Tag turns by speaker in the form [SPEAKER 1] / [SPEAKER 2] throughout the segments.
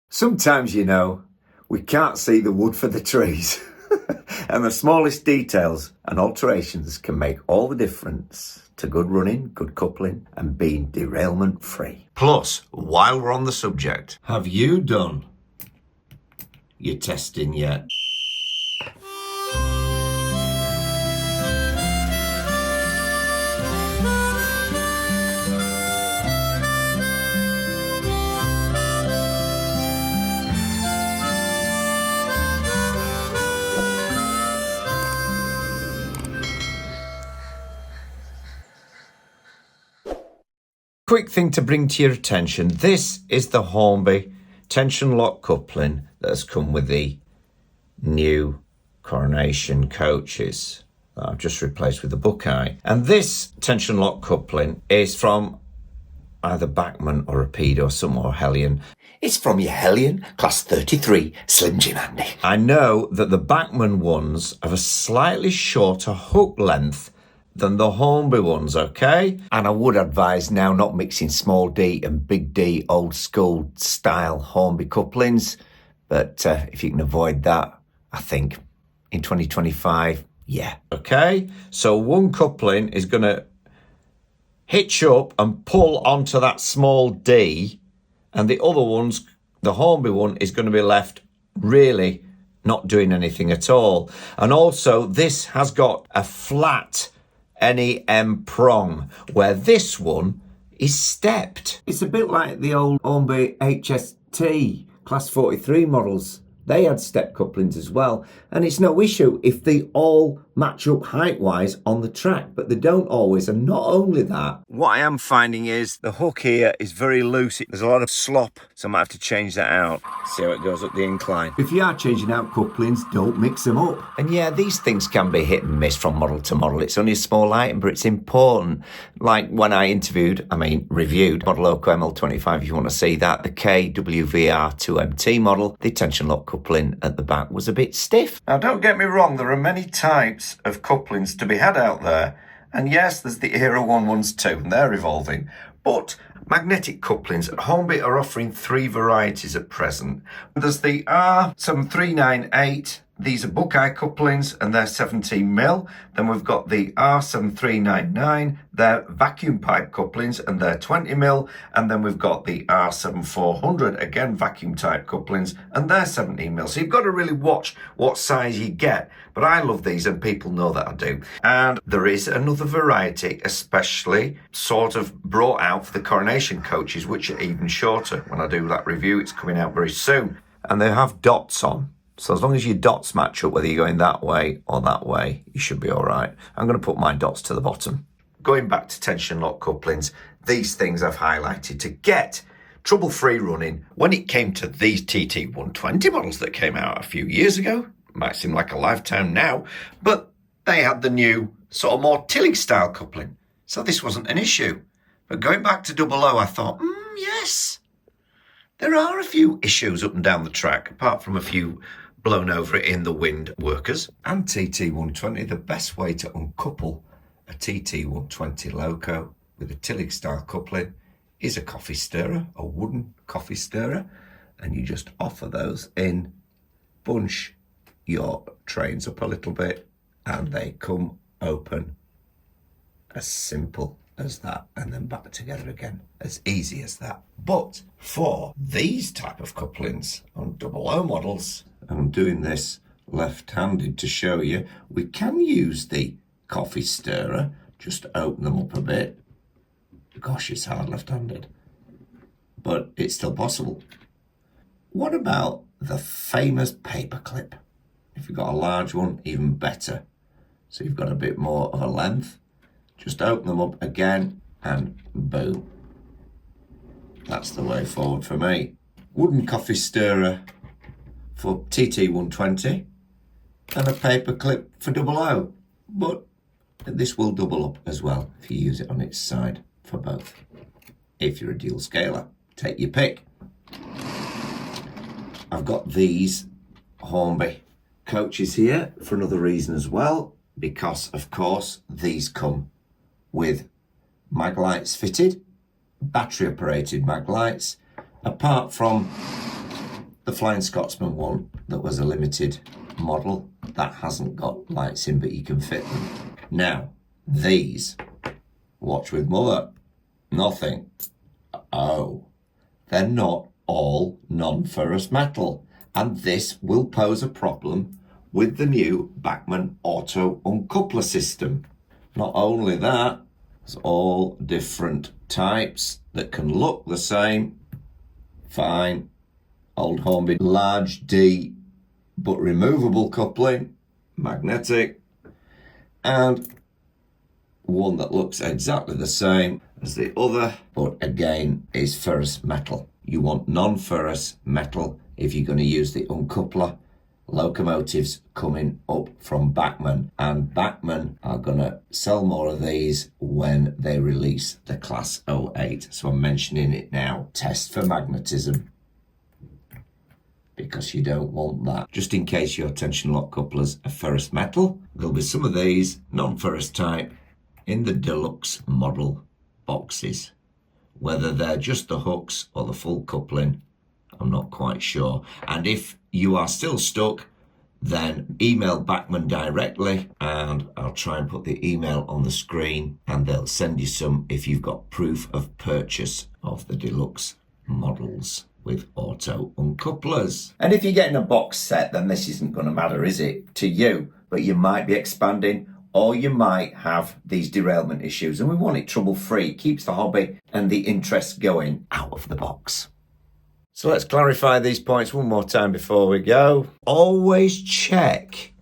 [SPEAKER 1] Sometimes, we can't see the wood for the trees. And the smallest details and alterations can make all the difference to good running, good coupling, and being derailment free. Plus, while we're on the subject, have you done your testing yet? Quick thing to bring to your attention. This is the Hornby tension lock coupling that has come with the new Coronation coaches that I've just replaced with the Buckeye. And this tension lock coupling is from either Bachmann or a Pedo or some more Hellion. It's from your Hellion Class 33 Slim Jim Andy. I know that the Bachmann ones have a slightly shorter hook length than the Hornby ones, okay? And I would advise now not mixing small D and big D old school style Hornby couplings. But if you can avoid that, I think in 2025, yeah. Okay, so one coupling is gonna hitch up and pull onto that small D, and the other one's, the Hornby one, is gonna be left really not doing anything at all. And also this has got a flat NEM prong, where this one is stepped. It's a bit like the old Hornby HST Class 43 models. They had step couplings as well, and it's no issue if they all match up height-wise on the track, but they don't always. And not only that, what I am finding is the hook here is very loose. There's a lot of slop, so I might have to change that out. See how it goes up the incline. If you are changing out couplings, don't mix them up. And yeah, these things can be hit and miss from model to model. It's only a small item, but it's important. Like when I reviewed Modeloco ml58, if you want to see that, the KWVR2MT model, the tension lock coupling at the back was a bit stiff. Now, don't get me wrong, there are many types of couplings to be had out there. And yes, there's the Era 1 ones too, and they're evolving. But magnetic couplings at Hornby are offering 3 varieties at present. There's the R7398. These are Buckeye couplings, and they're 17mm. Then we've got the R7399. They're vacuum pipe couplings, and they're 20mm. And then we've got the R7400, again vacuum type couplings, and they're 17mm. So you've got to really watch what size you get. But I love these, and people know that I do. And there is another variety, especially sort of brought out for the Coronation coaches, which are even shorter. When I do that review, it's coming out very soon. And they have dots on. So as long as your dots match up, whether you're going that way or that way, you should be all right. I'm going to put my dots to the bottom. Going back to tension lock couplings, these things I've highlighted to get trouble-free running. When it came to these TT120 models that came out a few years ago, might seem like a lifetime now, but they had the new sort of more tilling style coupling. So this wasn't an issue. But going back to 00, I thought, yes, there are a few issues up and down the track, apart from a few blown over in the wind workers. And TT120, the best way to uncouple a TT120 Loco with a tilling style coupling is a coffee stirrer, a wooden coffee stirrer, and you just offer those in, bunch your trains up a little bit, and they come open. As simple as that, and then back together again, as easy as that. But for these type of couplings on 00 models, I'm doing this left-handed to show you, we can use the coffee stirrer, just open them up a bit. Gosh, it's hard left-handed, but it's still possible. What about the famous paper clip? If you've got a large one, even better. So you've got a bit more of a length. Just open them up again, and boom. That's the way forward for me. Wooden coffee stirrer for TT120, and a paper clip for 00. But this will double up as well if you use it on its side for both. If you're a dual scaler, take your pick. I've got these Hornby coaches here for another reason as well, because of course these come with mag lights fitted, battery operated mag lights, apart from the Flying Scotsman one that was a limited model. That hasn't got lights in, but you can fit them. Now, these, watch with mother, nothing. Oh, they're not all non-ferrous metal. And this will pose a problem with the new Bachmann auto uncoupler system. Not only that, there's all different types that can look the same. Fine. Old Hornby large D, but removable coupling, magnetic, and one that looks exactly the same as the other, but again is ferrous metal. You want non-ferrous metal if you're going to use the uncoupler. Locomotives coming up from Bachmann, and Bachmann are going to sell more of these when they release the Class 08. So I'm mentioning it now. Test for magnetism, because you don't want that. Just in case your tension lock couplers are ferrous metal, there'll be some of these non-ferrous type in the deluxe model boxes. Whether they're just the hooks or the full coupling, I'm not quite sure. And if you are still stuck, then email Bachmann directly, and I'll try and put the email on the screen, and they'll send you some if you've got proof of purchase of the deluxe models with auto uncouplers. And if you're getting a box set, then this isn't going to matter, is it, to you? But you might be expanding, or you might have these derailment issues, and we want it trouble-free. It keeps the hobby and the interest going out of the box. So let's clarify these points one more time before we go. Always check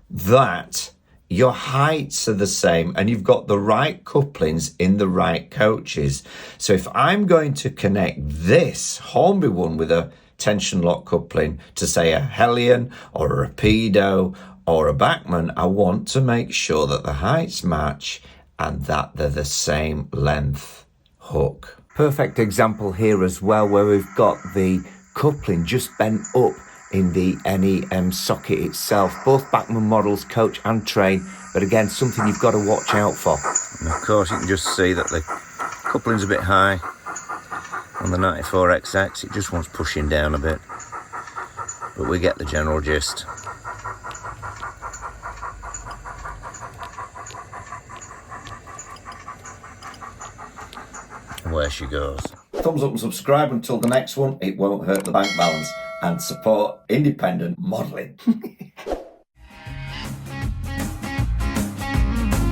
[SPEAKER 1] that your heights are the same and you've got the right couplings in the right coaches. So if I'm going to connect this Hornby one with a tension lock coupling to say a Hellion or a Rapido or a Bachmann, I want to make sure that the heights match and that they're the same length hook. Perfect example here as well, where we've got the coupling just bent up in the NEM socket itself. Both Bachmann models, coach and train, but again, something you've got to watch out for. And of course, you can just see that the coupling's a bit high on the 94XX. It just wants pushing down a bit, but we get the general gist. Where she goes. Thumbs up and subscribe until the next one. It won't hurt the bank balance, and support independent modelling.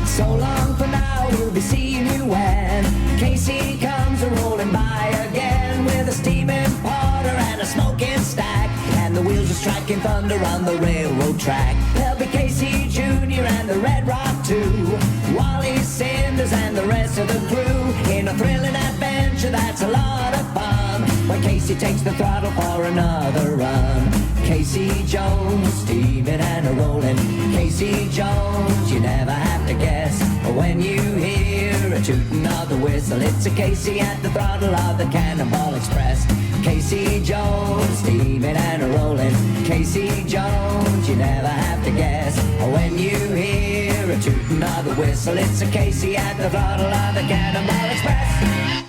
[SPEAKER 2] So long for now, we'll be seeing you when Casey comes a-rolling by again with a steaming porter and a smoking stack, and the wheels are striking thunder on the railroad track. There'll be Casey Jr. and the Red Rock too, Wally Cinders and the rest of the crew in a thrilling adventure that's a lot of fun when Casey takes the throttle for another run. Casey Jones, steaming and a-rolling. Casey Jones, you never have to guess when you hear a tooting of the whistle. It's a Casey at the throttle of the Cannonball Express. Casey Jones, steaming and a-rolling. Casey Jones, you never have to guess when you hear a tooting of the whistle. It's a Casey at the throttle of the Cannonball Express.